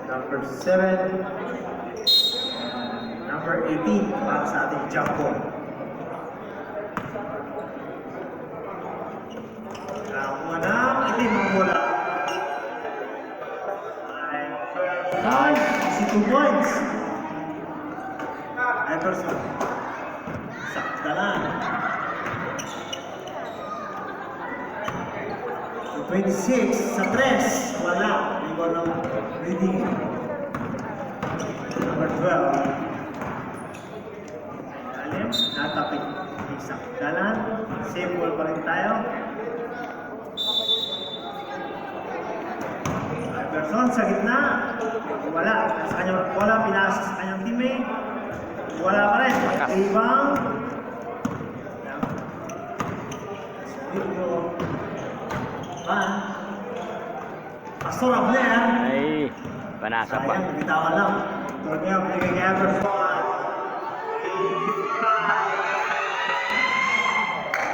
Number 7. Number 18 para sa ating jump ball. Nakakuha na itim ang bola. Ay, 2 points. Iverson. Sakta lang. 26 sa 3. Wala. Ikaw ng reading. Number 12. Alim. Natapit. Sakta lang. Same ball pa rin tayo. Iverson sa gitna. Wala. Sa kanyang bola. Pinasa sa kanyang teammate. Wala pa rin. Ibang. Pastor Abner. Ay, panasa pa. Sayang, bitawan lang. Torneo, binigay kay Iverson.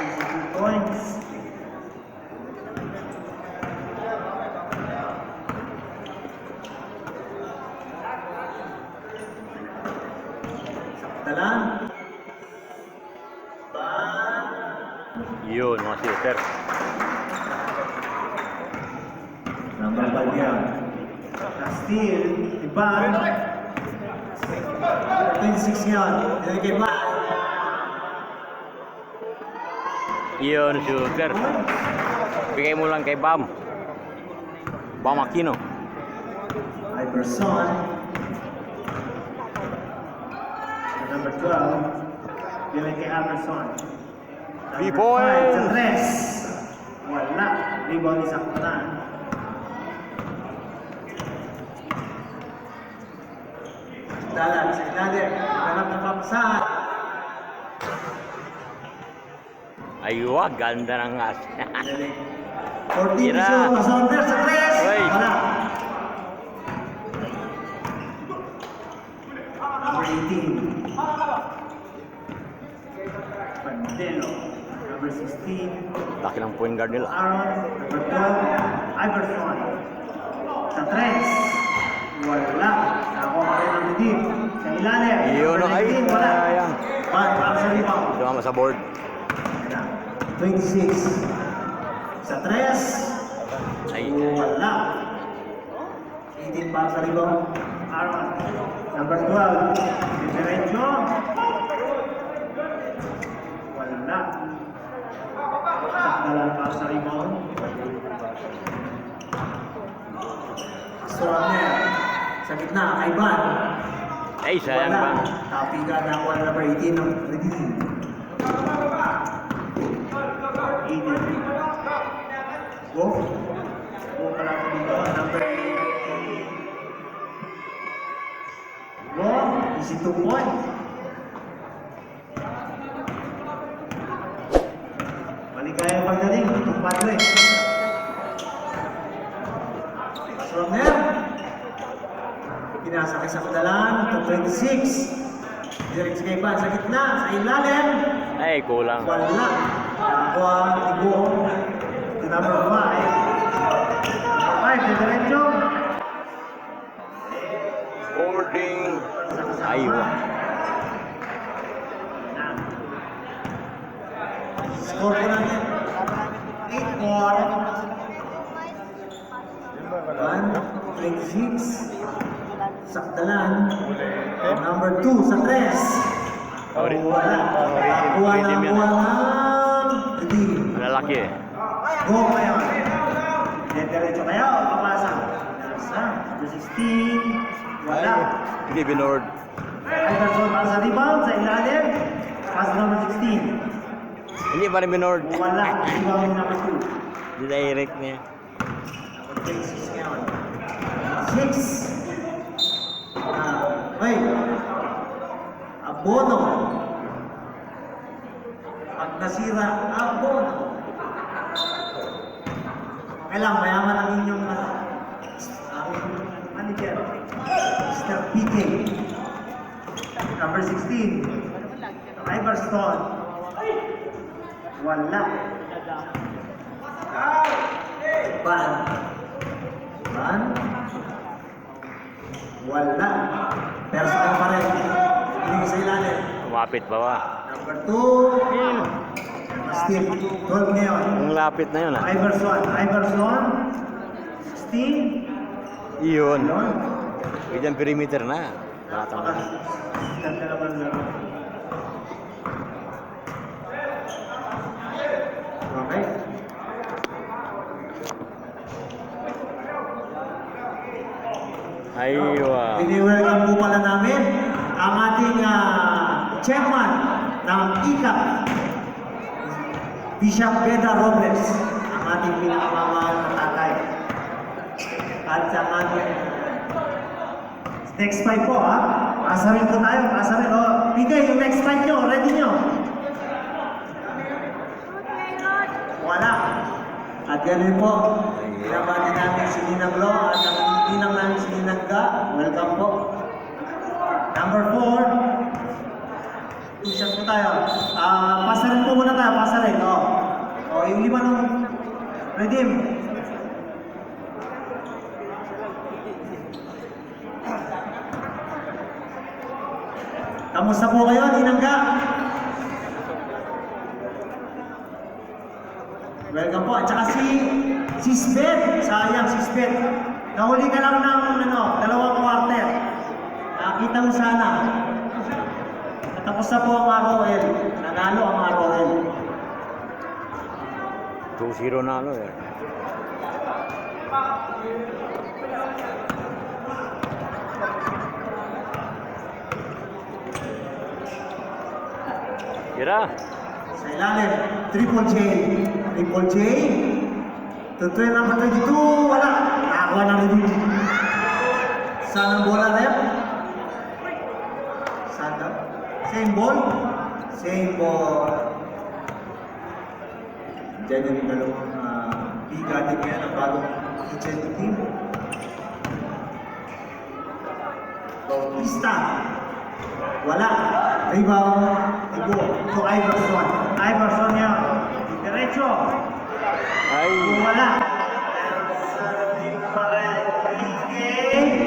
82 points. Sakta lang. Yun, mga shooter. Number 5 yan. Steal, Iban. 26 yan. Binigay kay Iban. Yun, shooter. Bigay mo lang kay Bam. Bam Aquino. Iverson. Number 12. Binigay kay Iverson. B-point. Sa 3. Wala. Rebound isa ko na. Dalan sa ilalim. Ganap na papasahan. Aywa, ganda ng as. 14 Tira. piso. Masonder sa 3. Uy. Wala. Number 18. Pandelo. Number 16. Laki ng point guard nila. Aaron. Number 12. Iverson. Sa 3. Wala. Nakakuha pa rin ang redeem. Sa ilalim. Yun, Number ay, 19. Wala. sayang. Para sa rebound. Sumama sa board. 26. Sa 3. Ay, Wala. 18 para sa rebound. Aaron. Number 12. Diretso. Wala. Sakta lang para sa rebound. Astronaut. Sa gitna, kay Van. ay sayang Wala. ba? Tapi ka na ako number 18 ng redeem. 18. Go. Go pala ako dito. Number 18. Go. Easy 2 points. Maligayang pagdating. Itong padre. Stronger. Pinasakay sa kadalan. To 26. Diretso kay Van sa gitna. Sa ilalim. Ay, kulang. Wala. Nakakuha ang tigo. To number 5. 5, diretso. Boarding. Aywa. Score po natin. 8-4. 1-26. Sakdalan. Number 2 sa 3. Wala. Nakakuha ng redeem. Malalaki eh. Go kayo. Diretso kayo. Papasa. Sa 16. Wala. Hindi binord. Iverson para sa rebound. Sa ilalim. Pass number 16. Hindi pa rin binord. Wala. Rebound yung number 2. Direct niya. Number 26 ngayon. 6. Wait. Abono. Pag nasira, abono. Kailang mayaman ang inyong manager. Mr. PK. Number 16. Iverson. Wala. Ban. Wala. Personal pa rin. Hindi sa ilalim. Lumapit pa ba? Number 2. Steve. 12 ngayon. Ang lapit na yun ah. Iverson. Iverson. 16. Iyon. Yun. Iyan perimeter na. Batang na. Ganda naman lang. Okay. Aywa. Welcome po pala namin ang ating chairman ng ICAP, Bishop Beda Robles, ang ating pinakamamahal na tatay. At sa ating next fight po Asa rin po tayo, asa rin. Bigay yung next fight nyo, ready nyo? Wala. At ganun po, pinabati namin si Ninang Lo at ang ninang namin si Ninang Ga. Welcome po. Number 4. Two shots po tayo. Pasarin po muna tayo, pasarin. Yung 5 nung redeem. Kamusta po kayo, Ninang Ga? Welcome po. At saka si Sbeth. Sayang, si Sbeth. Nahuli ka lang ng 2 quarter. Nakita mo sana. Natapos na po ang ROL. Nanalo ang ROL. 2-0 na ano eh. Kira. Sa ilalim, Triple J. Triple J. Tutuloy number 22. Wala. Nakakuha na rin. Saan ang bola rep? Saan daw? Same ball? Same ball. Diyan yung dalawang biga din ngayon ang bagong kitchen team. Bautista. Wala. Rebound. Ibo. To Iverson. Iverson yan. Diretso. Ay. Wala.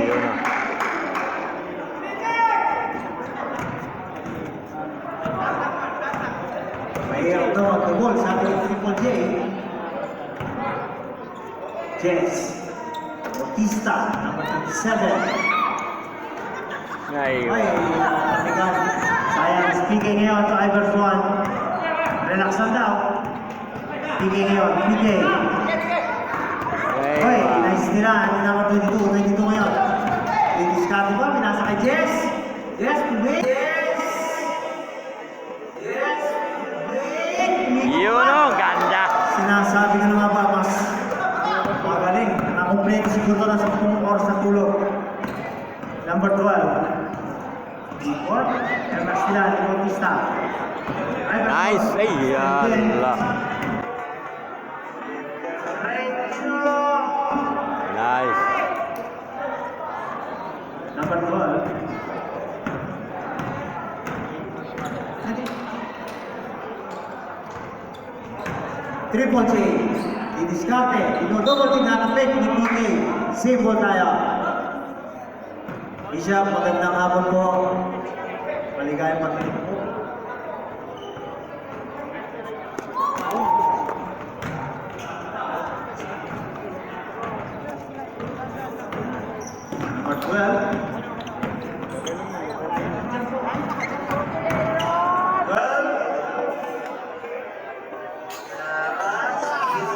Iyon na. Mahirap daw mag-goal, sabi ng Triple J. Jess. Bautista, number 27. Ay, Aywa. panigan. Sayang, speaking ngayon to Iverson. Relax lang daw. Speaking ngayon, PK. Hoy, nice nila. Hindi naman 22 ngayon. May discard ba? Pinasa kay Jess. Jess, wait. Yes, wait. Iyon o, ganda. Sinasabi ko naman ba, mas magaling. Nakumpleto siguro na sa 10 oras na tulog. Number 12. What? Ermas nila, Bautista. Nice. Ay, yan. Wala. Nice. Number 12. Triple J. I-discarte. Ino-double team na fake ni PK. Same ball tayo. Bishop, magandang hapon po. Maligayang pagkinig po. Number 12.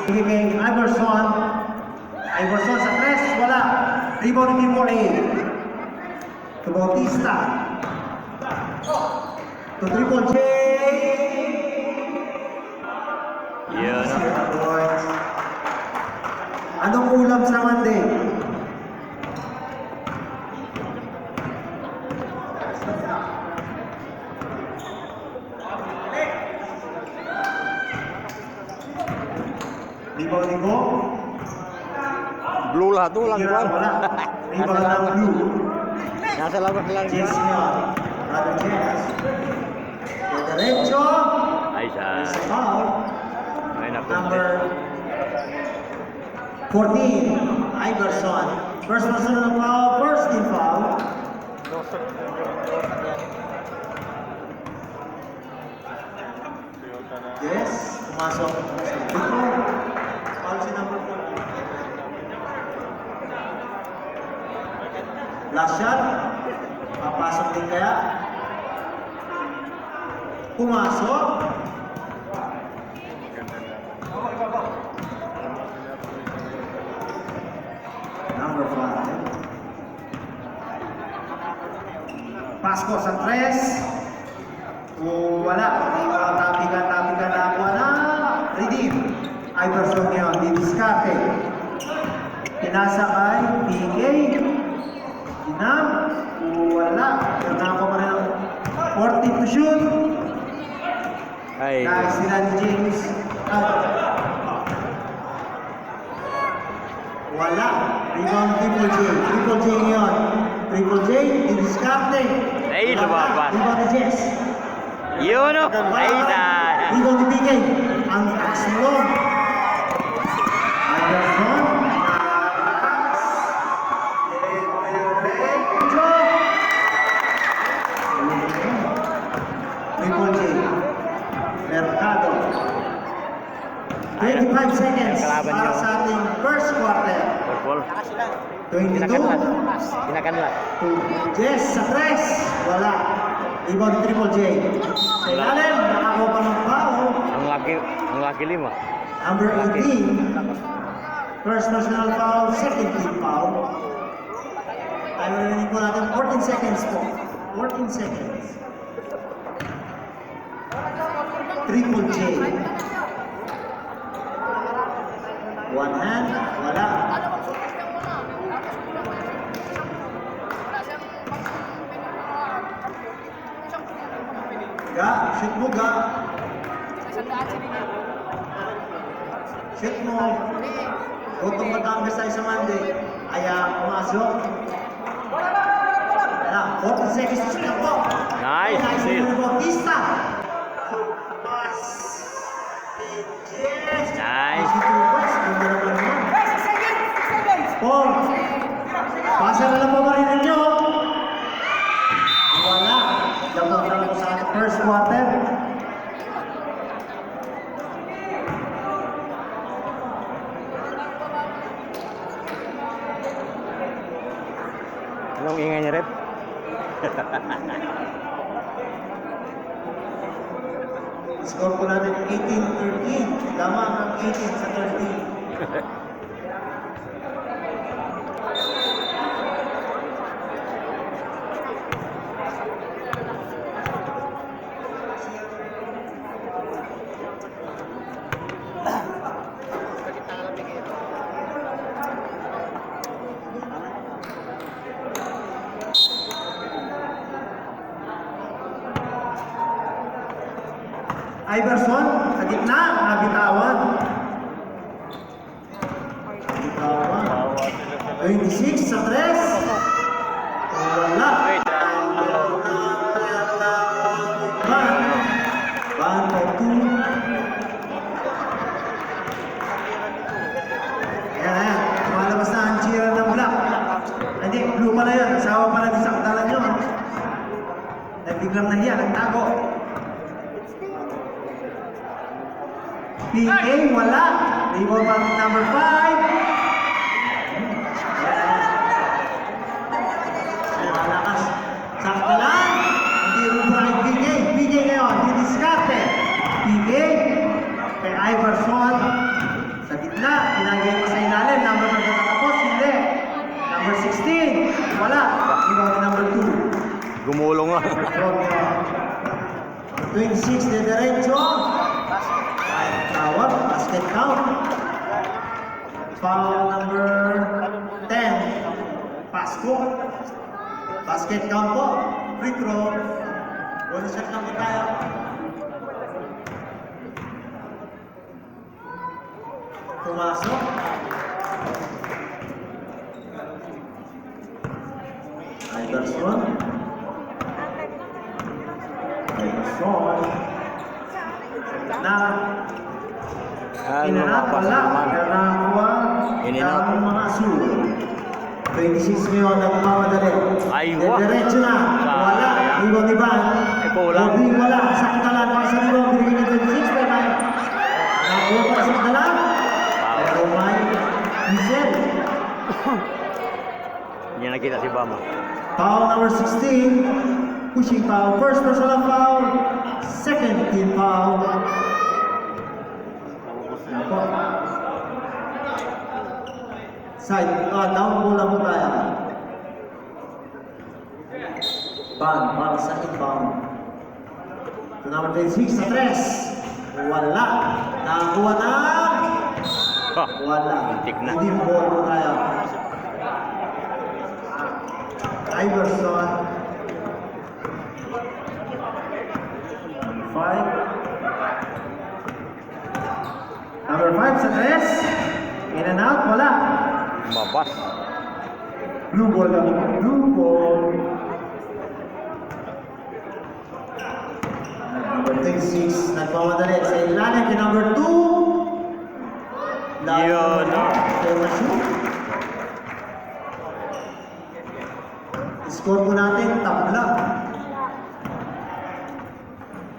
Giving Iverson. Iverson sa press, wala. Rebound ni Mori. To Bautista. To Triple J. Iyon o. Anong ulam sa Monday? Rebound ni Go. Blue lahat. Walang Kira, kwan. wala. Nasa Rebound ng labas. blue. Nasa labas lang. Jess niya. Brother Jess. To derecho. Ay, There's sa. a foul. Ay, naku. Number 14. Iverson. First personal foul, first team foul. Yes, pumasok sa dito. Foul si number 4. Last shot. Papasok din kaya. Pumasok. Number 5. Pasko sa 3. Wala. Tapikan na ako na. Redeem. Iverson ngayon. Didiskarte. Pinasa kay PK. Inam. Wala. Nako pa rin ang 40 to shoot. Ay. Nice nila ni James. Wala. Rebound Triple J. Triple J ngayon. Triple J. Didiskarte. Ay, lumabas. Rebound ni Jess. Yun o. Ay, na. Rebound ni PK. Ang taas mo. Iverson. Triple J. Mercado. 25 seconds Kalaban para niyo. sa ating first quarter. Purple. 22 Kinakanlat. to Jess sa 3. Wala. Rebound ni Triple J. Sa ilalim, nakakuha pa ng foul. Ang laki lima. Number 18. First personal foul, second team foul. Tayo narinig po natin 14 seconds po. 14 seconds. Triple J. One hand, wala. Ga, shoot mo ga. Shoot mo. Butong Batangas tayo sa Monday. Kaya pumasok. Wala, 40 seconds to shoot po. Nice. Nice Seal. move, Bautista. Yes. Nice. Ganda naman yun. Paul, pasa na lang po marinin nyo. Wala. Dapat na lang sa ating first quarter. Anong ingay niya, Rep? Score po natin 18-13. Lamang ang 18 sa 13. Iverson, sa gitna, nabitawan. Nabitawan. 26 sa 3. Wala. Ban by 2. Ayan, lumalabas na ang cheer ng black. Hindi, blue pala yun. Asawa pala din sa katalan yun. Nagbiglang nahiya, nagtago. PK, wala. Rebound pa number 5. Ay, malakas. Sakta lang. Hindi rin pa kay PK. PK ngayon, didiskarte. PK, kay Iverson. Sa gitna, pinagay pa sa ilalim. Number 1 natapos, hindi. Number 16, wala. Rebound number 2. Gumulong nga. From 26, de derecho. Tawag, basket count. Foul number 10. Pasko. Basket count po. Free throw. Bonus shot lang po tayo. Pumasok. Iverson. Iverson. Na Ah, inanap lumabas wala. naman. Kaya nakakuha Ininap. ng mga asul. 26 ngayon, nagmamadali. Ay, wah. Diretso na. Wala. Iwan ni Van. Ay, kulang. Bobby, wala. Sakdalan para sa Iwan. Binigyan ng 26. Pero may nakuha para sa sakdalan. Pero may Michel. Hindi niya nakita si Bama. Foul number 16. Pushing foul. First personal foul. Second team foul. Ako. Side. Down bola mo tayo. Ban para sa inbound. To number 26 sa tres. Wala. Nakakuha na. Ha! Wala. Muntik na. Hindi ball mo tayo. Iverson. 5. Number 5 sa tres. In and out. Wala. Mabas. Blue ball lang. Blue ball. Number 36. Nagmamadali sa ilalim kay number 2. Yun, no? Score po natin, tabla.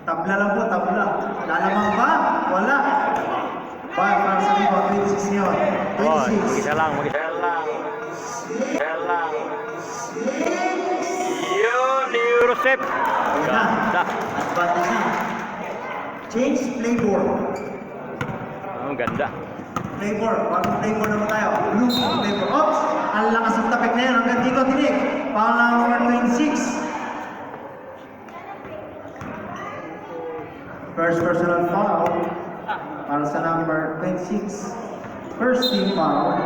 Tabla lang po, tabla. Lalamang ba? Wala. Para sa iba, 26 yun. Oh, 26. mag-isa lang, mag-isa lang. Mag-isa lang. Yun, Eurosep. Ayan na. Ganda. Advantage na. Change playboard. Ang ganda. Playboard. Bagong playboard naman tayo. Blue playboard. Oops! Ang lakas ng tapik na yun. Hanggang dito, tinig. Foul number 26. First personal foul. Para sa number 26. First team foul.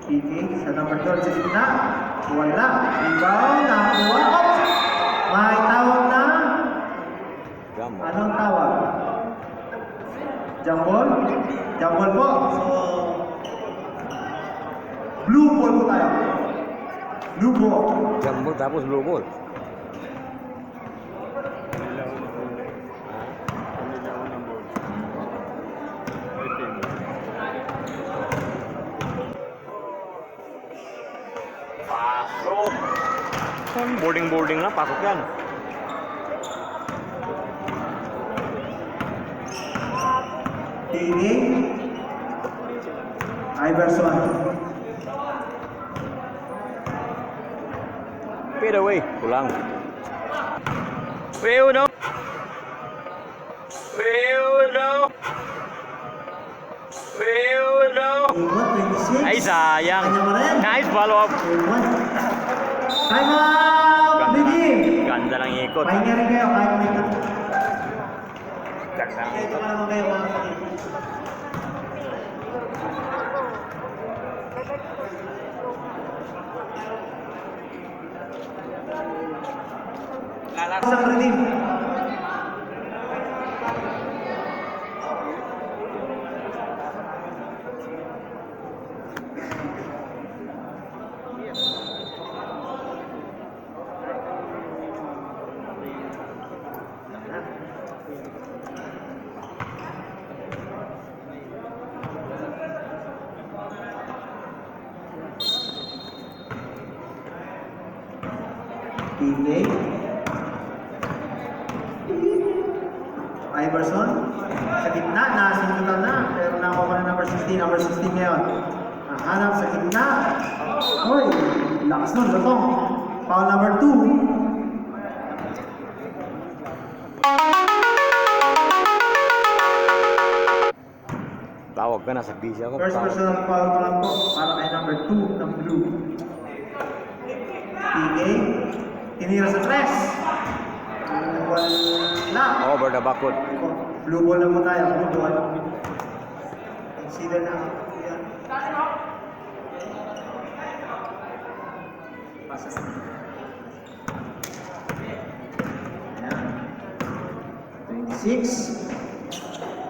PK sa number 12 sa gitna. Wala. Rebound. Nakakuha. Oops! May tawag na. Gamo. Anong tawag? Jambol? Jambol po. So, blue ball po tayo. Blue ball. Jambol tapos blue ball. Pasok. Boarding lang, pasok yan. Tingin. Iverson. Fade away. Kulang. Weo no. Weo no. Weo no. Iwan, 26. Ay, sayang. Kanya mo rin. Nice follow-up. Iwan. Time out! Begin! Ganda ng ikot. Pahinga rin kayo kahit may ito. Ganda ng Ito ikot. ka naman kayo mga kapatid. Isang redeem. PK. Iverson. Sa gitna, nasundutan na. Pero nakuha na number 16. Number 16 ngayon. Ang hanap sa gitna. Hoy, lakas nun. Gatong. Foul number 2. Tawag ka na sa busy ako. First personal foul pa lang po. Para kay number 2 ng blue. PK. Tinira sa tres. Wala. Over the backwood. Blue ball na po tayo. Blue ball. Consider na. Yan. Pasa sa Ayan. 26.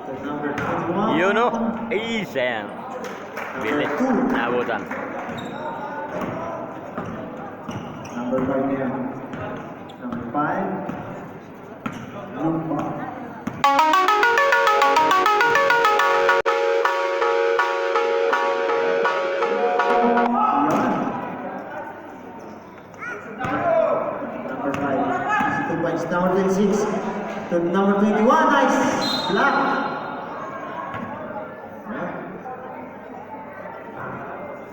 To number 21. You know, Asian. Bilis. Nabutan. Number 5 niya. Number 5. Blue ball. To number 21, nice block.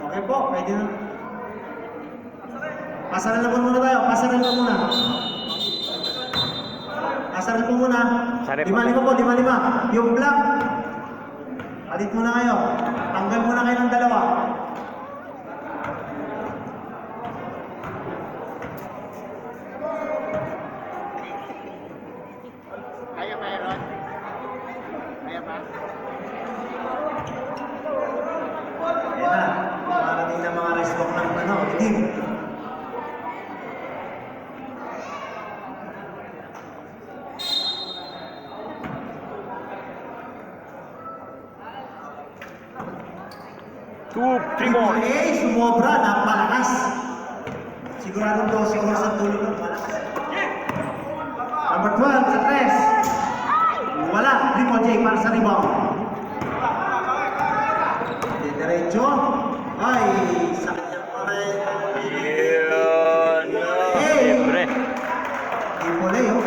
Okay po, pwede na. Pasaran lang muna tayo, pasaran lang muna. Pasaran po muna. Sarap 5-5 po, 5-5. Yung block, palit muna kayo. Tanggal muna kayo ng dalawa. Kaya ba, Aaron? Kaya ba? Ayan na, parating na mga respect ng team. Two, three more. Sumobra, napalakas. Siguradong 12 oras ang tulog ng malakas. Number 12, sa 3. Wala, Triple J para sa rebound. Diretso. Ay, sa kanyang kamay. Yun. Siyempre. Triple A, oh.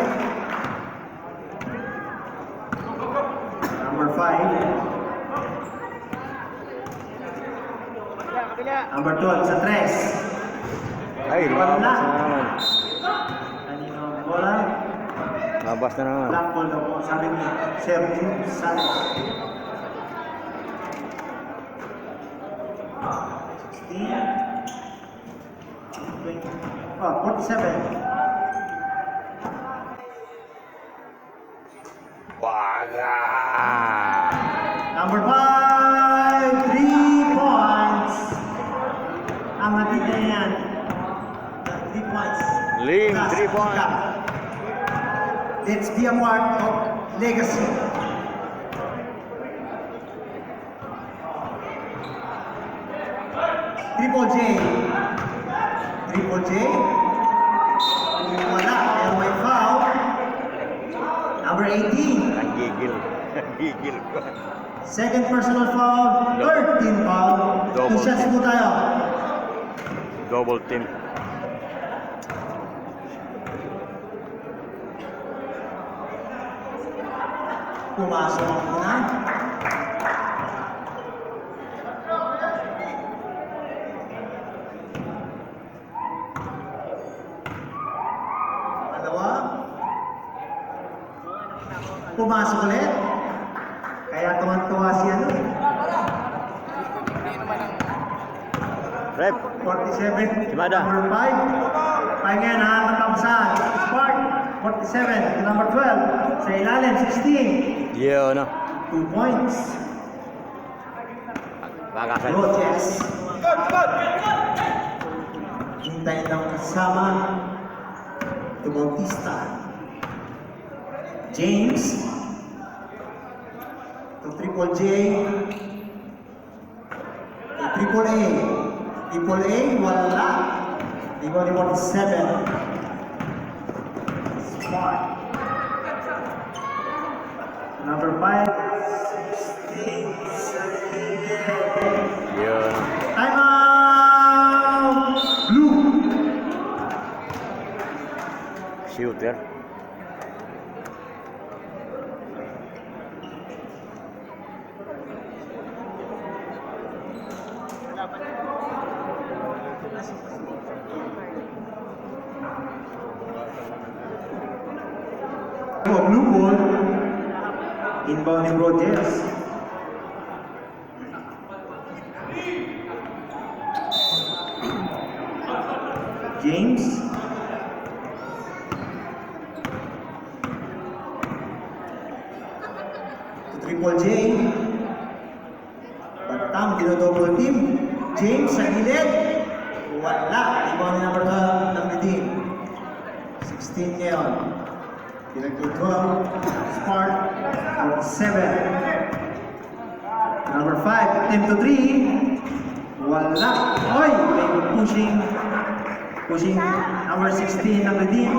Number 5. Number 12 sa 3. Ay, lumabas na naman. Kanino ang bola? Labas na naman. Black ball daw po, sabi ni Sir Jim Sanchez. 16. 20. Oh, 47. Baga! Number 5, 3 points. Ang natin na yan. 3 points. Lim, Last 3 points. shot. Let's be a part of legacy. Triple J. Triple J. Wala, pero may foul. Number 18. Ang gigil. Ang gigil ko. Second personal foul, 13 foul. Double 2 shots team. po tayo. Double team. Pumasok ang una. Pangalawa. Pumasok ulit. Kaya tuwan-tuwa si ano eh. Rep. 47. Kimada. Number 5. Pahingan ha, matapasan. Spark. 47. Number 12. Sa ilalim, 16. Yun, no? 2 points. Bakasan. Roches. Hintay ng kasama. Bautista. James. To Triple J. To Triple A. Triple A, wala. Triple A, 47. Smart. Number 5. Yun. Time out! Blue. Shooter. Blue ball. Inbound ni Rogers. James. To Triple J. Batam, dinodouble team. James sa gilid. Wala. Inbound ni number 12 ng team. 16 ngayon. Director 12. Spark. 7. Number 5. Attempt to 3. Wala. Oy! May pushing. Pushing number 16 ng team.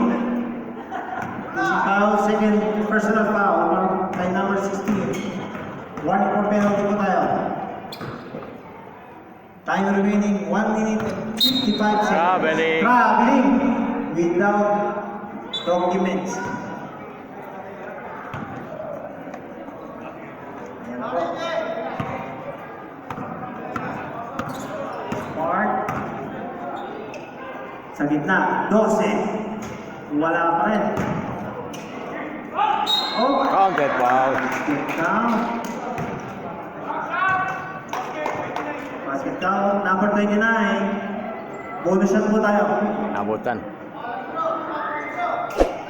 Pushing foul. Second personal foul kay number 16. Warning for penalty po tayo. Time remaining 1 minute and 55 seconds. Traveling. Traveling without documents. Sa gitna, 12. Wala pa rin. Oh, Counted foul. basket count. Basket count, number 29. Bonus shot po tayo. Nabutan.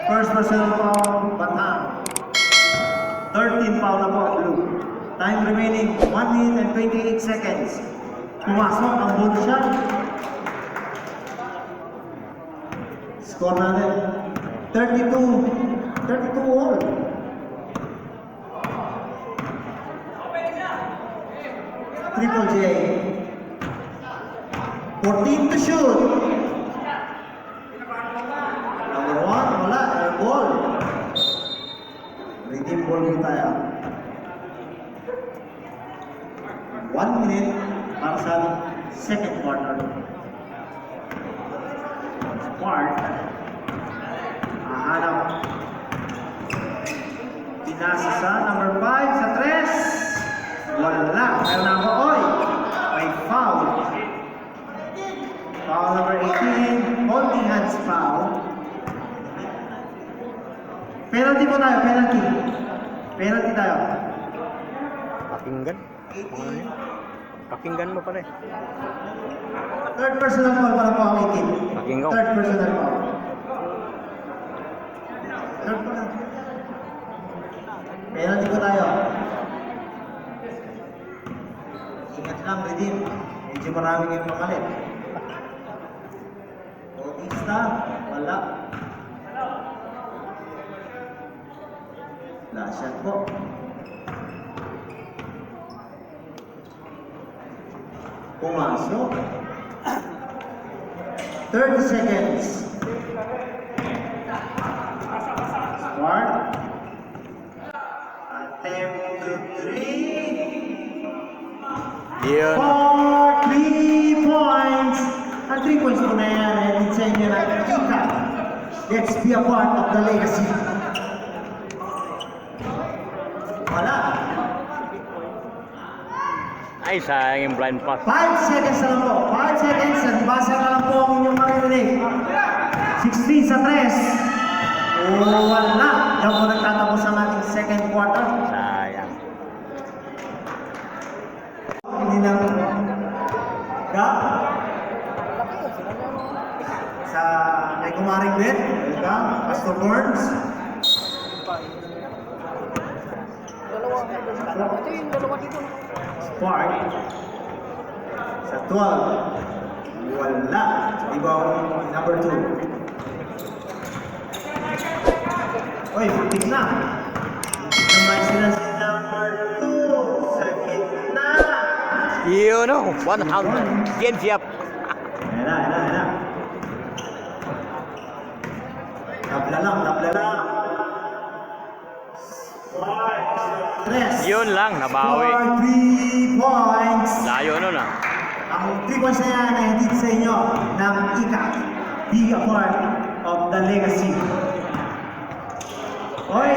First personal foul, Batang. 13 foul na po, Blue. Time remaining, 1 minute and 28 seconds. Pumasok ang bonus shot. Score natin, 32 all. Triple J. 14 to shoot. Number 1, wala, air ball. Redeem ball din tayo. 1 minute para sa second quarter. Smart. Mahanap. Pinasa sa number 5 sa 3. Wala. Meron na ako, oy. May foul. Foul number 18. Holding hands foul. Penalty po tayo, penalty. Penalty tayo. Pakinggan. Pangalan niya? Pakinggan mo pare. Third personal foul para po ang 18. Pakinggan. Third personal foul. Third po na. Penalty po tayo. Ingat lang, redeem. Medyo maraming yung makalit. Bautista, wala. Last shot po. Pumasok. 30 seconds. Smart. Attempt to 3. Yun. For 3 points. Ang 3 points po na yan ay sa inyo na Ika. Let's be a part of the legacy. Wala. Ay, sayang yung blind pass. 5 seconds na lang po. 5 seconds at basa na lang po ang inyong maririnig. 16 sa 3. Wala. Diyan po nagtatapos ang ating second quarter. Sayang. Hindi na ga sa kay Kumaring Bet. Welcome. Pastor Burns. Spark. Sa 12. Wala. Rebound number 2. Oy, putik na. Naman sila sa number 2. Sa gitna. Yun o. 100. Yan siya. Ayan na. Tabla lang. Spark. 3. Yun lang, nabawi. For 3 points. Layo nun ah. Ang 3 points na yan ay hindi sa inyo ng Ika. Be a part of the legacy. Oy,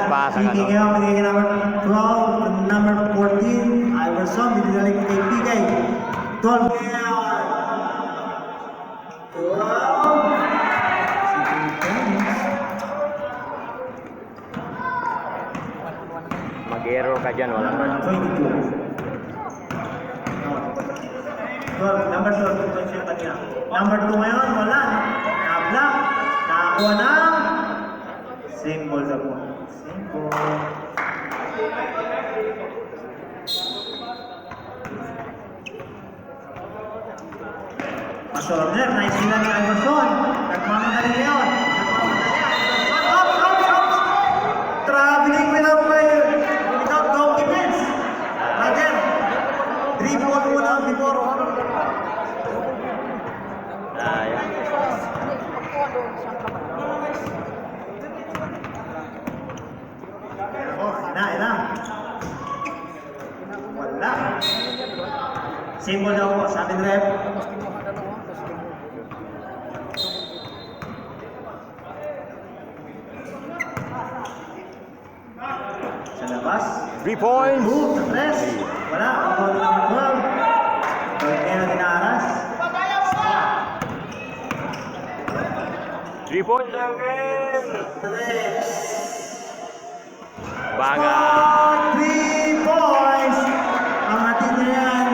pasa ka, speaking no? of, binigay number 12, number 14, Iverson, binigay kay PK. 12 ngayon. 12. Mag-error ka dyan, wala na. 22. 12, number 12, ito siya kanina. Number 2 ngayon, wala. Na-block. Nakakuha na. Same ball na po. Same ball. Masorner, nice sila ni Iverson. Nagmamadali ngayon. Up! Traveling without documents. Roger, dribble muna before. Sayang. Oh, ina. Wala. Symbol daw po sa ating rep. Sa labas. 3 points. Move sa tres. Wala. Ang goal number 12. Kaya na dinaras. points again. Baga. 3 points. Ang atin na yan.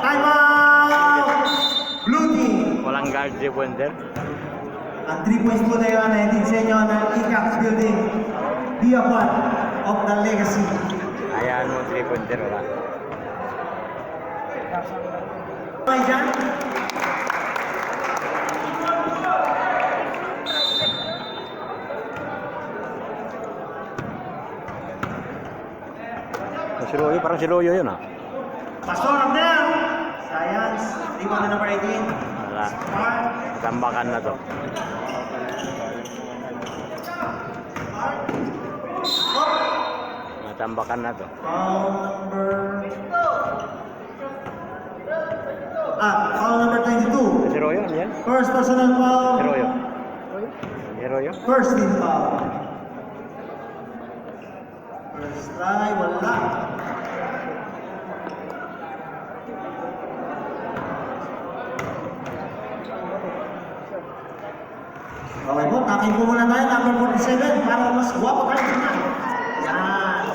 Time out! Blue team. Walang guard 3 pointer. Ang 3 points po na yun ay din sa inyo ng ICAPS building. Be a part of the legacy. Ayan mo 3 pointer. Wala. Okay dyan? Si Royo, parang si Royo yun ah. Pastor up there. Science. 3 na number 18. Wala. Smart. Tambakan na to. Tambakan na to. Foul number 22. Si Royo, ano yan? First personal foul. Si Royo. Si Royo? First team foul. First try, wala. Okay po, takin po muna tayo, number 47, para mas guwapo tayo dyan. Yan.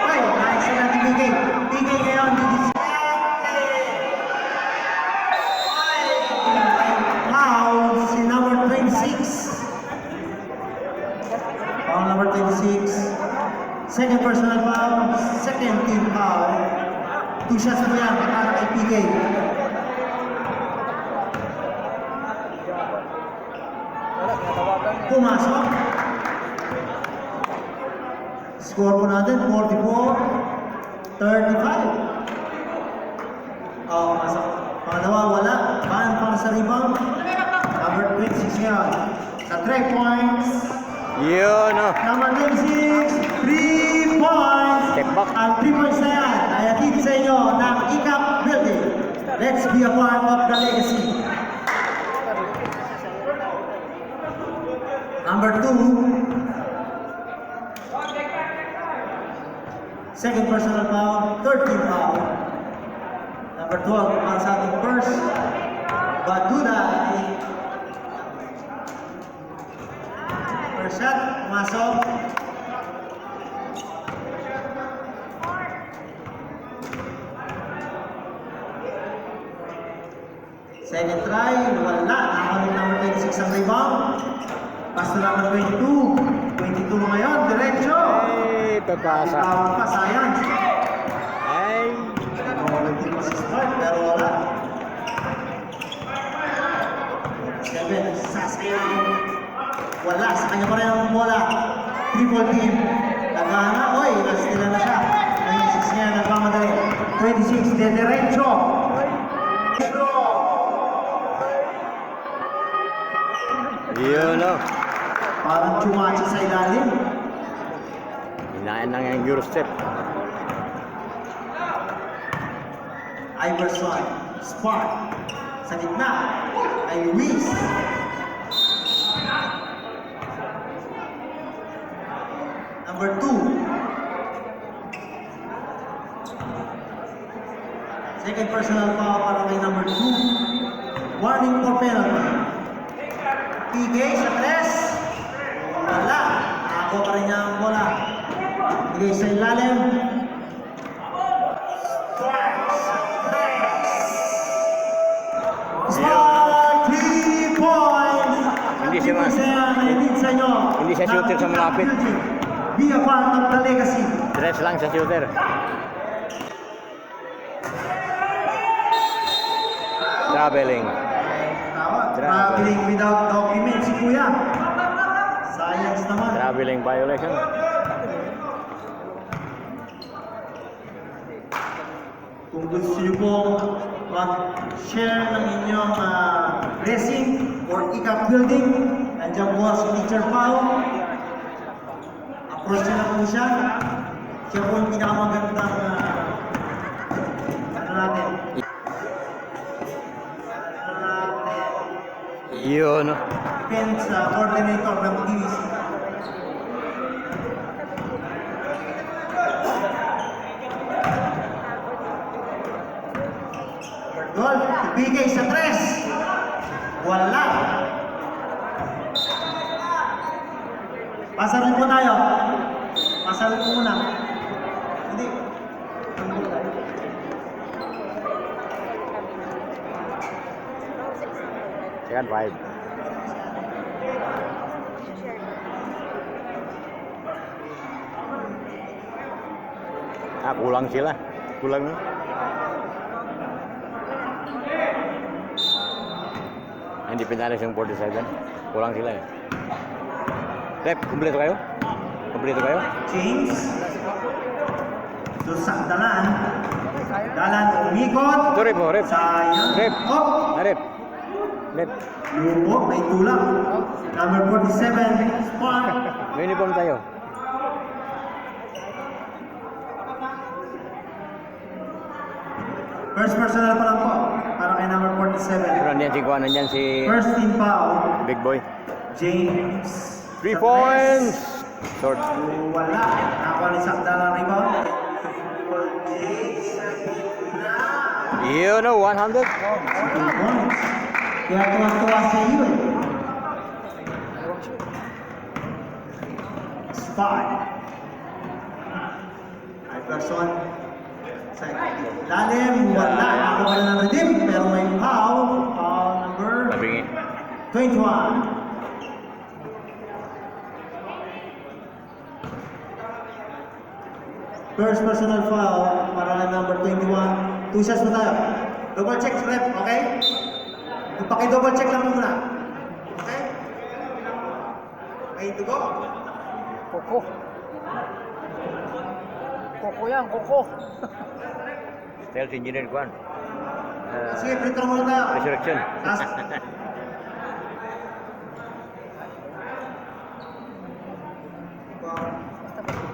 Ay, nice na natin PK. PK ngayon, foul si number 26. Foul number 26. Second personal foul, second team foul. 2 shots po yan para kay PK. Pumasok. Score po natin, 44-35. Masok. Pangalawa, wala. Ban para sa rebound. Number 26 ngayon. Sa 3 points. Yun oh. Number 26, 3 points. Step back. Ang 3 points na yan ay atid sa inyo ng ICAP building. Let's be a part of the legacy. Number 2. Second personal foul, third team foul. Number 12, ang sa ating first. Baduda. First shot, pumasok. Second try, wala. Nakalit number 26 ang rebound. Pass to number 22. 22 mo ngayon, diretso. Ay, papasa. Tawag pa, sayang. Ay. Nagdi pa si Smart, pero wala. 7, Sasayang. Wala, sa kanya pa rin ang bola. Triple team. Nagana, oy, nastila na siya. 26 niya, nagmamadali. 26, de diretso. Yun oh. Parang chumachi sa ilalim. Hinayan na nga yung Eurostep. Iverson, Spark. Sa gitna ay Luis. Number 2. Second personal foul para kay number 2. Warning for penalty. PK sa 3. Wala. Ako pa rin niya ang bola. Bigay sa ilalim. Smart 3 points. Hindi siya hindi siya shooter sa malapit. Be a part of the legacy. Dress lang sa shooter. Traveling. Traveling without document si Kuya. Science naman. Traveling violation. Kung gusto niyo po mag-share ng inyong blessing or ICAP building, nandiyan po si Teacher Pao. Approach niyo na po siya. Siya po yung pinakamagandang Yun. defense coordinator ng TVC. Pasal ko muna. Hindi. Second 5. Kulang sila. Kulang na. Hindi pinalis yung 47. Kulang sila eh. Rep, kumpleto kayo? Kumpleto kayo? James. Dusak dalan. Dalan umikot. Ito rep, oh, rep. Sayang. Rep. Oh. Rep. Rep. Lupo, may tulak. Number 47, Spark. May uniform tayo. First personal pa lang po. Para kay number 47. Pero nandiyan si Kuan, nandiyan si First team foul. Big Boy. James. 3 Sa points! Short. press. Wala. Nakakuha ni Sakda ng rebound. James. You know, 100. 2 points. Kaya tuwa-tuwa sa iyo eh. Spot. Ay person. Sa lalim. Wala. Nakakuha na ng redeem. Pero may foul. Foul number Labingi. 21. First personal foul para number 21. 2 shots na tayo. Double check, rep, okay? Paki-double check lang muna. Okay? Ready to go? Koko. Koko yan, koko. Stealth Engineer Kuan. Sige, free throw muna tayo. Resurrection. Last.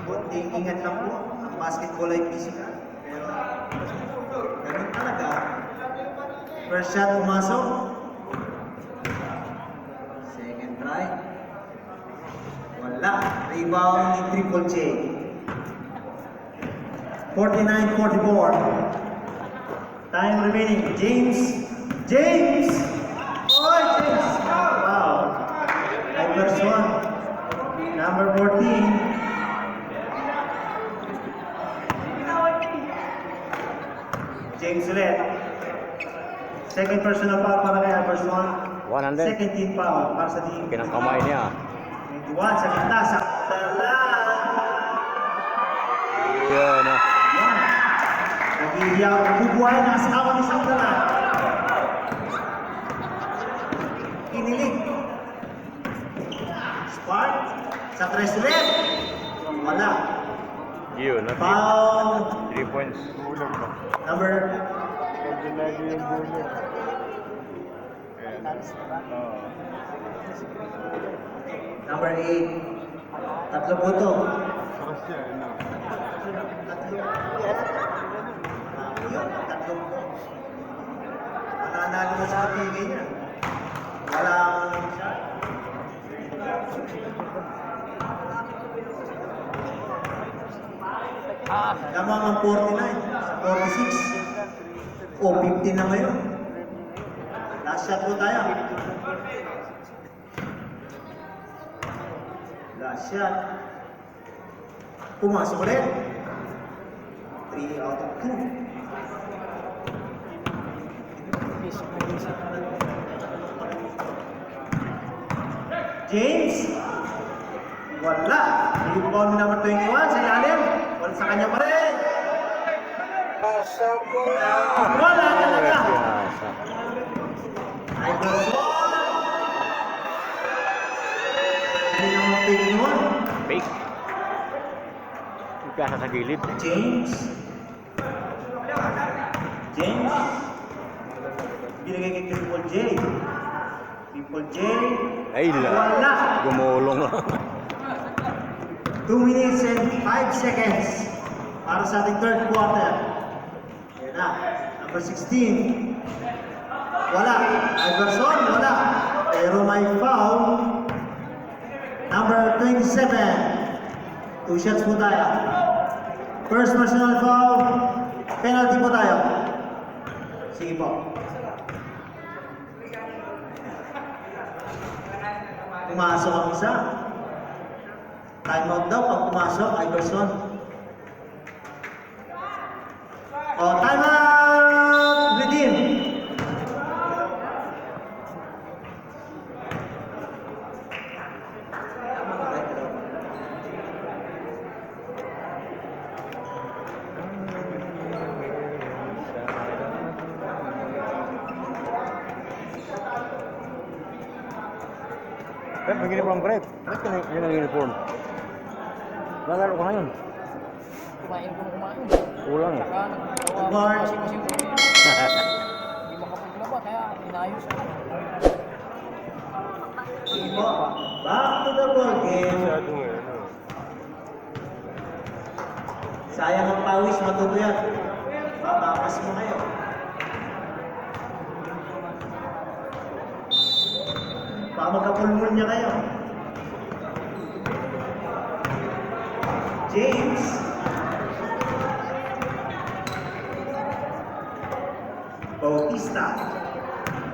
Kunting ingat lang po. Ang basketball ay physical. Pero, ganun talaga. First shot pumasok. Second try. Wala. Rebound ni Triple J. 49-44. Time remaining. James. James! Oh, James! Wow. First one. Number 14. James ulit. Second personal foul para kay Iverson. 100. Second team foul para sa team. Kinang kamay niya. 21 sa gitna. Sa Yun, no. yan. Nag-iiyak. Bubuhay na asawa ni Sandala. Kinilig. Spark. Sa tres ulit. Wala. Yun, no. Foul 3 points. number number 8. Tatlo po to. Tatlo po. Mananalo na sa kapigay niya. Walang lamang ang 49 sa 46. O, 50 na ngayon. Last shot po tayo. Last shot. Pumasok ulit. 3 out of 2. James. Wala. Rebound ni number 21 sa ilalim. Wala sa kanya pa rin. Wala talaga. Iverson. Hindi naman pick yun. Fake. Piyasa sa gilid. James. James. Binigay kay Triple J. Triple J. Ay, Wala. Gumulong. 2 minutes and 5 seconds para sa ating third quarter. Yan na. Number 16. Wala. Iverson, wala. Pero may foul. Number 27. 2 shots po tayo. First personal foul. Penalty po tayo. Sige po. Pumasok ang isa. Time out daw pag pumasok, Iverson. Oh, time out! Redeem! Rep, may uniform ka, Rep. Bakit ka yun ang uniform? Lalaro ka ngayon. Kumain ko kumain. Kulang eh. Saka nagtawa Guard. kasi hindi makapaglaba kaya inayos ko. Back to the ball game. Sayang ang pawis, matuto yan. Babakas mo kayo. Baka magkapulmul niya kayo. James. Bautista.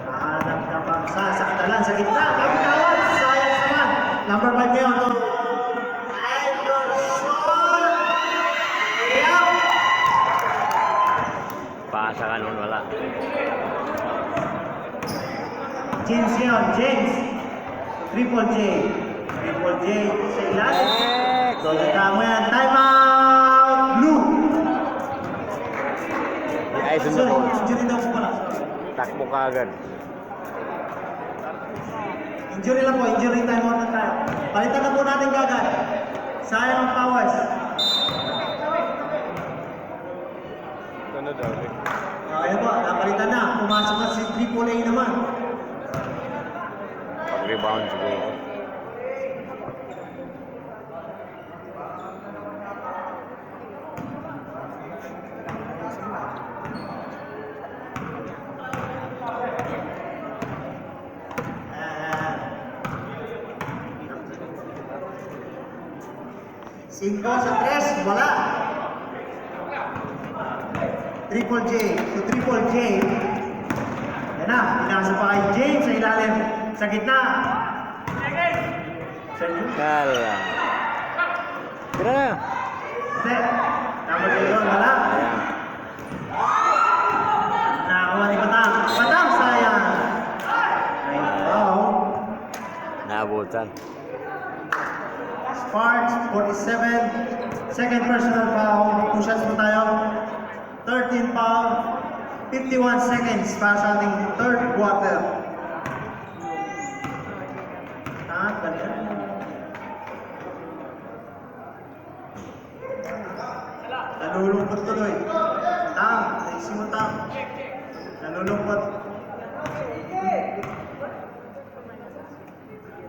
Hanap na pang sasaktalan sa gitna. Kapitawan. Sayang naman. Number 5 ngayon. Iverson. Yaw. Paasa ka nun, wala. James yun. James. Triple J. Triple J sa ilalim. So, tama yan. Time out. Blue. Ay, Sorry, sunod mo. injury daw po pala. Takbo ka agad. Injury lang po, injury time out na tayo. Palitan na po natin kagad. Sayang ang powers. Ayun po, napalitan na. Pumasok na si Triple A naman. Pag-rebound siguro. Ah. 5 sa 3, wala. Triple J. So Triple J. Yan na, pinasa pa kay James sa ilalim. Sa gitna. Sergio. Kala. Tira na. Hindi. Tama kayo doon, wala. Ayan. Nakakuha ni Batang. Batang, sayang. Ay, wow. Naabutan. Sparks, 47. Second personal foul. 2 shots po tayo. 13 foul. 51 seconds para sa ating third quarter. Ganyan. Nalulungkot tuloy. Naisip mo nalulungkot.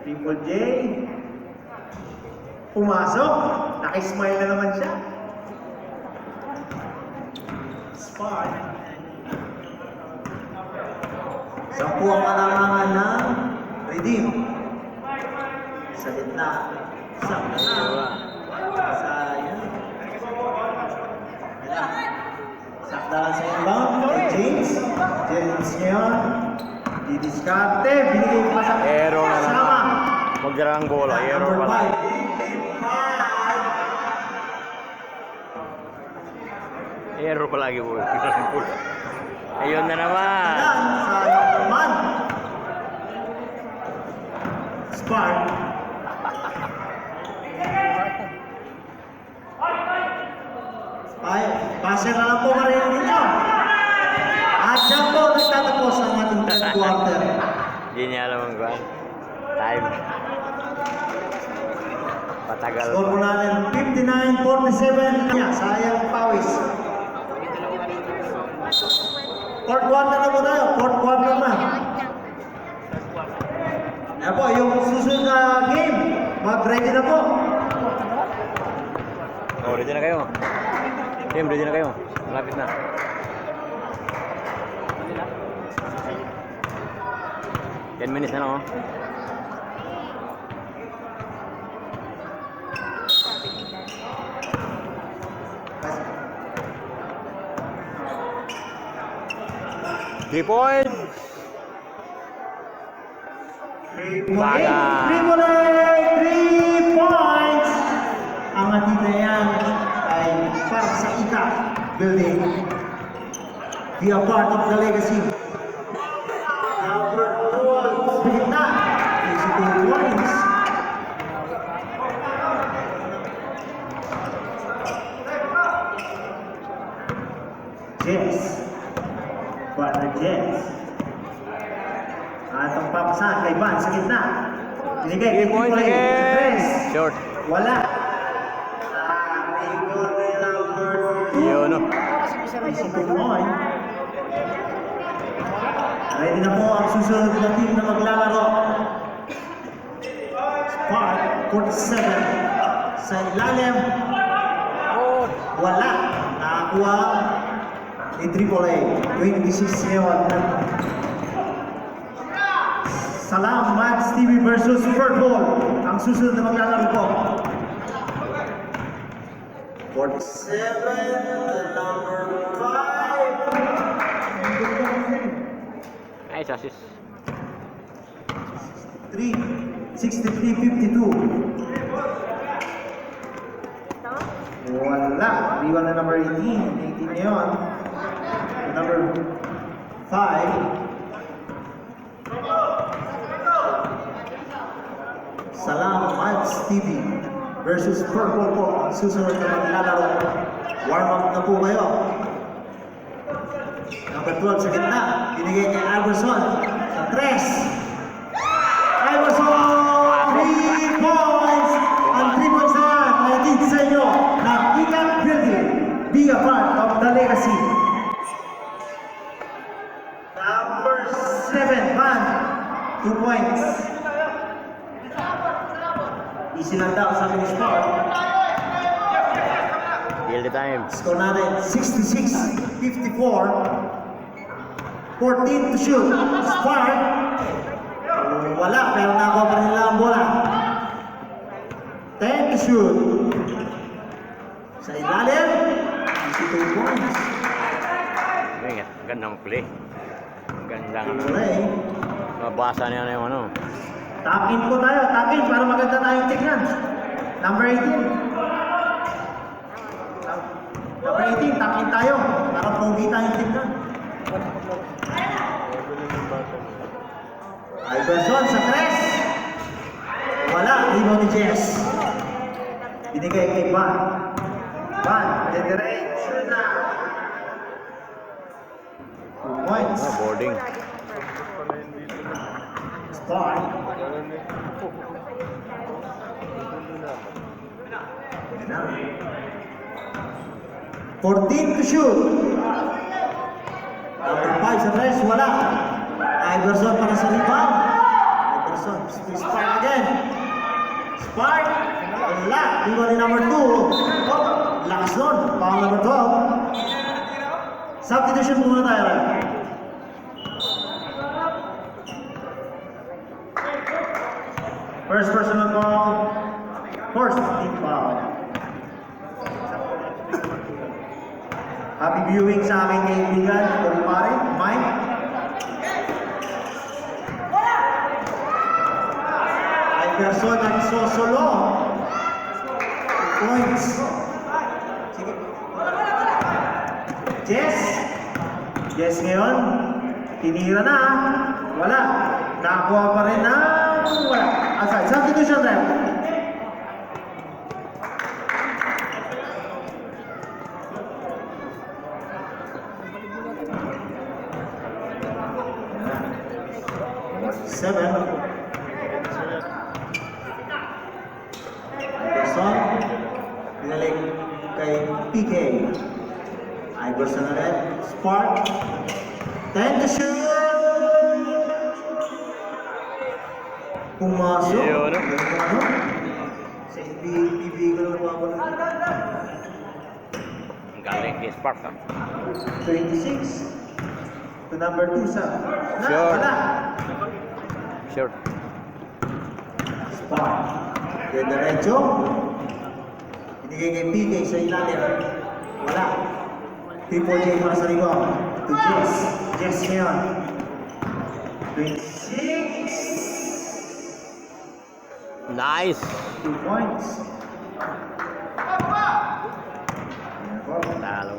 Triple J. Pumasok. Nakismile na naman siya. Spark. 10 ang kalangangan ng redeem. Sa gitna. Sakta na. Sayang. Sakta lang sa inbound. Kay James. James ngayon. Didiskarte. Binigay pa sa Ero na kasama. naman. Magdarang bola. Ero Number pala. 5. Ero pa lagi bola. Ayun na naman. Yan, sayang naman. Spark. Ay, passer na lang po karera ninyo. At siya po nagtatapos ang ating third quarter. Hindi niya alam ang kuhan. Time. Patagal. Score po natin 59-47. Sayang pawis. Fourth quarter na po tayo. Fourth quarter na. Ayan po, yung susunod na game. Mag-ready na po. Oh, ready na kayo. Team, ready na kayo. Malapit na. Ten minutes na lang, oh. Three point. Triple 3 points. building. Be a part of the legacy. Number 12, Bigna. Easy 2 points. Jess. Partner Jess. At ang papasahan kay Van sa gitna. Binigay kay 3 points Tipoy. again. Short. Wala. Yun, no? Kasi bisa rin Easy yung 2 point. Ready na po ang susunod na team na maglalaro. Spark 47 sa ilalim. Oh, Wala. Nakakuha ni AAA. 26 ngayon. Salam Max TV versus Super Bowl. Ang susunod na maglalaro po. 47 number 5. Nice assist. 63-52. Wala. Iwan na number 18. 18 ngayon. Number 5. Salam Mads TV versus Purple po ang susunod na maglalaro. Warm up na po kayo. Number 12 sa gitna. Binigay kay Iverson sa 3. Iverson! 3 points! Ang 3 points na yan, naitid sa inyo na Ikat Building. Be a part of the legacy. Number 7, Van. 2 points. Easy lang daw sa finish score. Yield the time. Score natin 66-54. 14 to shoot. Spark. Wala, pero nakuha pa nila ang bola. 10 to shoot. Sa ilalim, easy 2 points. Ingat, gandang play. Ang ganda nga. Play. Mabasa niya na yung ano. Takin po tayo, takin para maganda tayong tignan. Number 18. Number 18, takin tayo para pogi tayong tignan. Iverson sa 3. Wala, rebound ni Jess. Binigay kay Van. Van, diretso na. 2 points. Oh, boarding. Spark. Yan na. 14 to shoot. Number 5 sa 3, wala. Iverson para sa rebound. Iverson, Spark again. Spark. Wala. Rebound ni number 2. Oh, lakas nun. Foul number 12. Substitution muna tayo. First personal foul. First team foul. Happy viewing sa aking kaibigan, kumpare, Mike. Iverson nagsosolo. 2 points. Sige. Jess. Jess ngayon. Tinira na. Wala. Nakakuha pa rin na. Wala. Aside. Substitution rep. Seven. Iverson. Pinalik kay PK. Iverson ulit. Spark. 10 to shoot. Pumasok. Yun, no? Ano? Sa PB ko na mawawala. Ang galing kay Spark, ha? 26. To number 2 sa. Sure. Wala. Short. Spark. De derecho. Binigay kay PK sa ilalim. Wala. Triple J para sa likod. To Jess. Jess ngayon. 26. Nice. 2 points. Talo.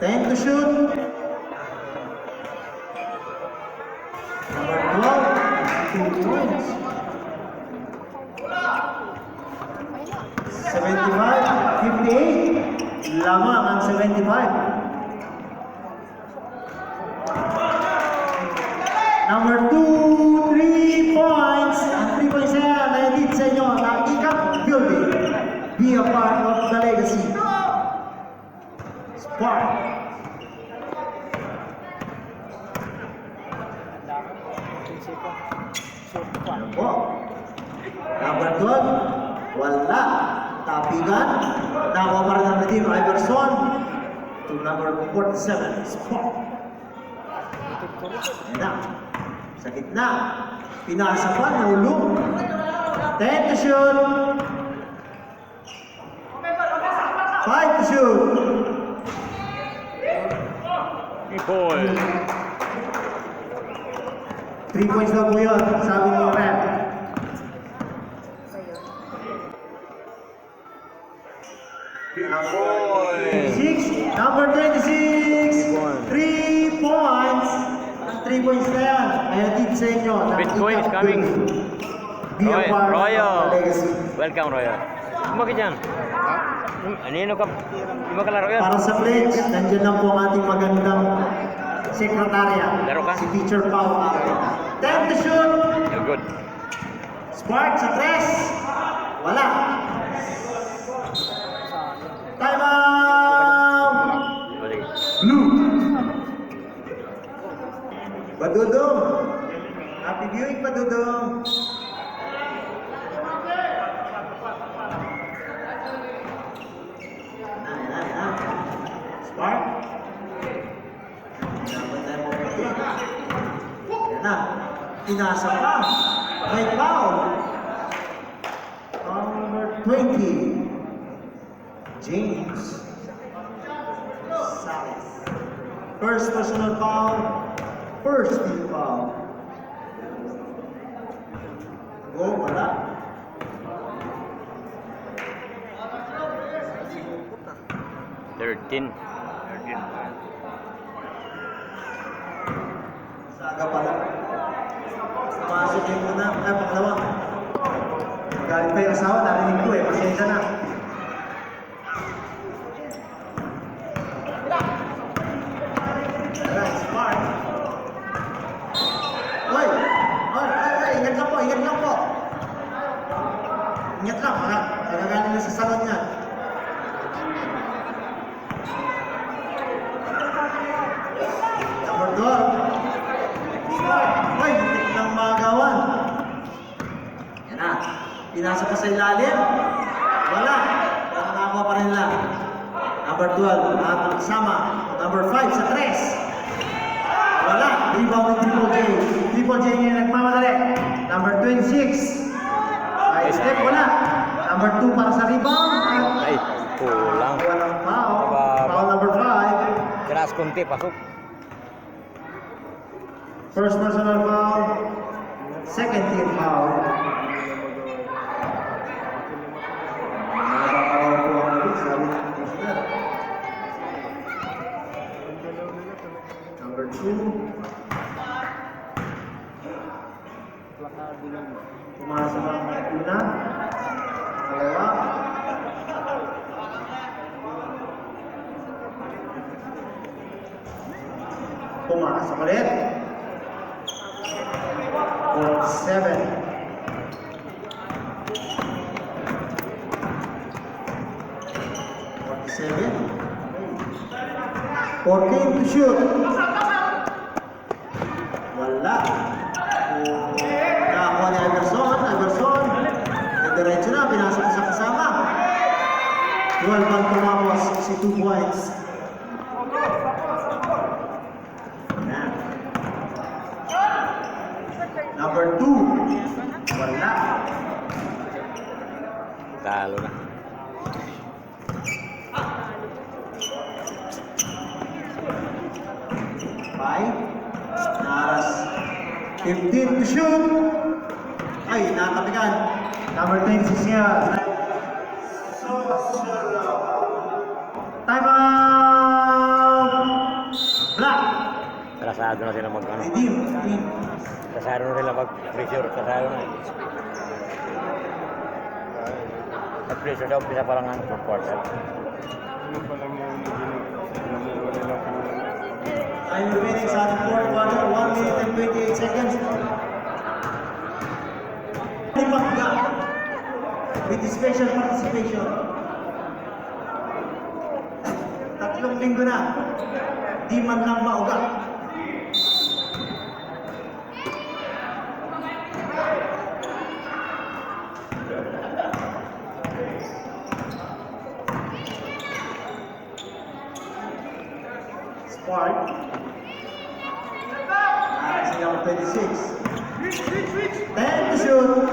10 to shoot. Number 12, 2 points. 75, 58. Lamang ang 75. Number 2, 3 points. Ang 3 points na yan, naitid sa inyo ng Ikap Building. Be a part of the legacy. Spark. Ano po? Number 12, wala. Tapigan. Nakuha pa rin ang team, Iverson. To number 47, Spark. Yan na. Sa gitna. Pinasa pa, nahulog. 10 to shoot. 5 to shoot. Nicole. 3 points daw po yun, sabi ni Rep. Number 26, 3 points. Ang 3 points na yan, ay atid sa inyo. ng Bitcoin is Ikap coming. Building. Be a part Royo. of the legacy. Welcome, Royo. Bakit yan? Anino ka? Di ba kalaro yan? Para sa pledge, nandiyan lang po ang ating magandang sekretarya. Laro ka? Si Teacher Pao. 10 to shoot. You're good. Spark sa 3. Wala. Time out! Balik. Blue. Badudong. Happy viewing, Badudong. Yan. Spark. Yan na. Pinasa pa. May foul. Number 20. James Salas. First personal foul. First team foul. Go, wala. Thirteen. Saga pala. Pumasok yung muna. Ay, pangalawa. Magaling pa yung asawa. Narinig ko eh. Pasensya na. Alright, smart. Oy! Ingat lang po. Ingat lang. Magagaling na sa salon niya. Number 12. Smart. Oy, hindi lang magawan. Yan na. Pinasa pa sa ilalim. Wala. Nakakuha pa rin lang. Number 12, ang kasama. Number 5 sa 3. Wala. Rebound ng Triple J. Triple J ngayon nagmamadali. Number 26. Ay, step, wala. Number 2 para sa rebound. Ay, kulang. Walang foul. Baba. Foul number 5. Keras konti, pasok. First personal foul. Second team foul. Nakakawal po ang nabit, sabi ng commissioner. Number 2. Pumasok ang una. Dalawa. Pumasok ulit. 7. Seven. 14 to shoot. Wala. Nakakuha ni Iverson. Diretso na, pinasok sa kasama. 12 ang tumamos, 62 points. Yan. Number 2. Wala. Talo na. Five. Naras. 15 to shoot. Ay, natapikan. Number 10 si Sia. Time out! Kasado na sila mag ano. Redeem. Redeem. Kasado na sila mag-pressure. Kasado na. Nag-pressure daw, pisa pa lang ang fourth quarter. Time remaining sa ating fourth quarter, 1 minute and 28 seconds. Limagga with special participation. 3 linggo na, di man lang mauga. Spark. Siya 26. 10 to shoot.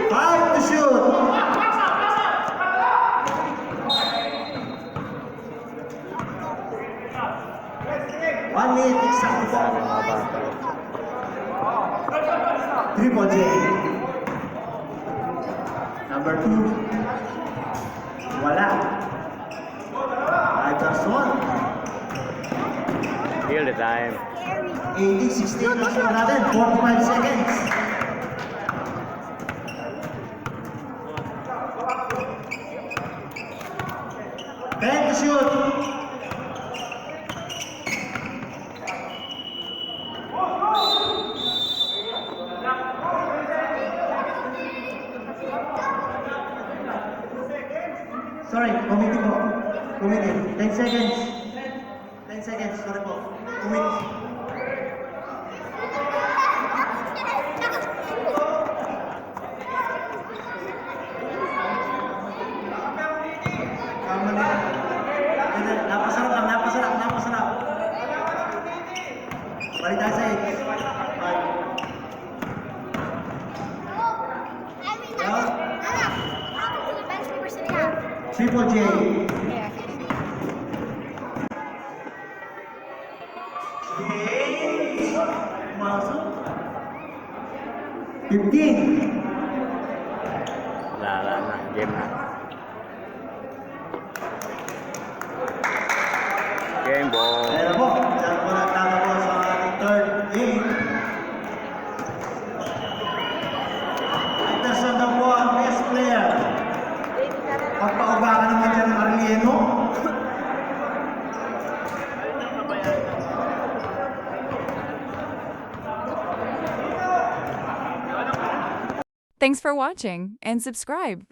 5 to shoot. One minute exact po. Sabi mga bata. Triple J. Number 2. Wala. Iverson. Feel the time. 80-16 na score natin. 45 seconds. Ten to shoot. Sorry, committee po. Committee. 10 seconds. 10 seconds. Sorry po. Committee. Tama na. Hindi, napasarap lang, napasarap, napasarap. Balik tayo sa 8. Bye. Triple J. Masuk. 15. Wala na. Game na. Game ball. Ayan po, dyan po nagtatapos sa ating third game. Anderson na po ang best player. Pagpauga ka naman dyan ng Arlieno. Thanks for watching and subscribe.